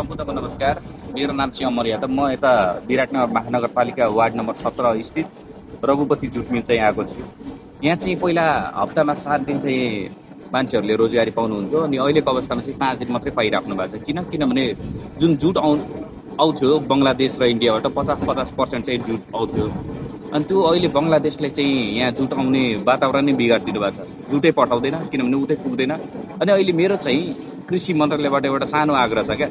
सम्पूर्णको नमस्कार। मेरो नाम चाहिँ अमर यादव। म यता विराटनगर महानगरपालिका वार्ड नम्बर 17 स्थित रघुपति जुट मिल चाहिँ आएको छु। यहाँ चाहिँ पहिला हप्तामा 7 दिन चाहिँ मान्छेहरूले रोजगारी पाउनुहुन्थ्यो अनि अहिलेको अवस्थामा चाहिँ 5 दिन मात्रै पाइराख्नु भएको छ। किनभने जुन जुट आउँथ्यो बङ्गलादेश र इन्डियाबाट 50% चाहिँ जुट आउँथ्यो अनि त्यो अहिले बङ्गलादेशले चाहिँ यहाँ जुट आउने वातावरण नै बिगारिदिनु भएको छ। जुटै पठाउँदैन किनभने उतै पुग्दैन। अनि अहिले मेरो चाहिँ कृषि मन्त्रालयबाट एउटा सानो आग्रह छ क्या,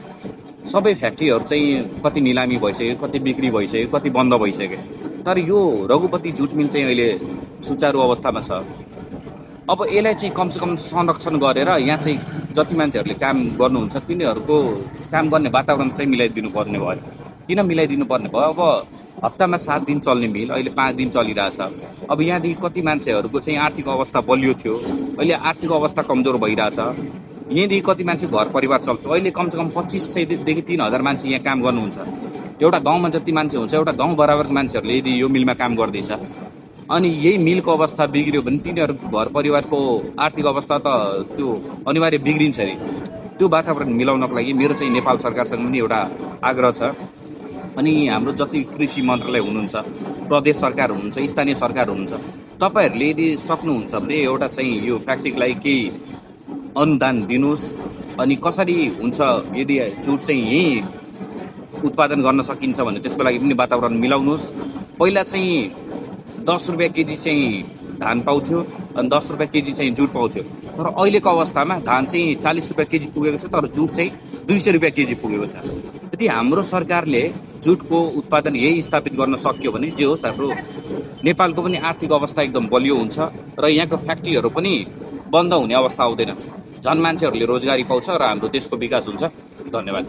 सबै फ्याक्ट्रीहरू चाहिँ कति निलामी भइसक्यो, कति बिक्री भइसक्यो, कति बन्द भइसक्यो, तर यो रघुपति जुट मिल चाहिँ अहिले सुचारू अवस्थामा छ। अब यसलाई चाहिँ कमसेकम संरक्षण गरेर यहाँ चाहिँ जति मान्छेहरूले काम गर्नुहुन्छ तिनीहरूको काम गर्ने वातावरण चाहिँ मिलाइदिनु पर्ने भयो। किन मिलाइदिनु पर्ने भयो? अब हप्तामा 7 दिन चल्ने मिल अहिले 5 दिन चलिरहेछ। अब यहाँदेखि कति मान्छेहरूको चाहिँ आर्थिक अवस्था बलियो थियो, अहिले आर्थिक अवस्था कमजोर भइरहेछ। यहाँदेखि कति मान्छे घर परिवार चल्थ्यो, अहिले कमसेकम 2500 देखि 3000 मान्छे यहाँ काम गर्नुहुन्छ। एउटा गाउँमा जति मान्छे हुन्छ एउटा गाउँ बराबरको मान्छेहरूले यदि यो मिलमा काम गर्दैछ अनि यही मिलको अवस्था बिग्रियो भने तिनीहरूको घर परिवारको आर्थिक अवस्था त त्यो अनिवार्य बिग्रिन्छ नि। त्यो वातावरण मिलाउनको लागि मेरो चाहिँ नेपाल सरकारसँग पनि एउटा आग्रह छ। अनि हाम्रो जति कृषि मन्त्रालय हुनुहुन्छ, प्रदेश सरकार हुनुहुन्छ, स्थानीय सरकार हुनुहुन्छ, तपाईँहरूले यदि सक्नुहुन्छ भने एउटा चाहिँ यो फ्याक्ट्रीलाई केही अनुदान दिनुहोस्। अनि कसरी हुन्छ यदि जुट चाहिँ यहीँ उत्पादन गर्न सकिन्छ भने त्यसको लागि पनि वातावरण मिलाउनुहोस्। पहिला चाहिँ 10 रुपियाँ केजी चाहिँ धान पाउँथ्यो अनि 10 रुपियाँ केजी चाहिँ जुट पाउँथ्यो, तर अहिलेको अवस्थामा धान चाहिँ 40 रुपियाँ केजी पुगेको छ, तर जुट चाहिँ 200 रुपियाँ केजी पुगेको छ। यदि हाम्रो सरकारले जुटको उत्पादन यही स्थापित गर्न सक्यो भने जे होस् हाम्रो नेपालको पनि आर्थिक अवस्था एकदम बलियो हुन्छ र यहाँको फ्याक्ट्रीहरू पनि बन्द हुने अवस्था आउँदैन। झन् मान्छेहरूले रोजगारी पाउँछ र हाम्रो देशको विकास हुन्छ। धन्यवाद।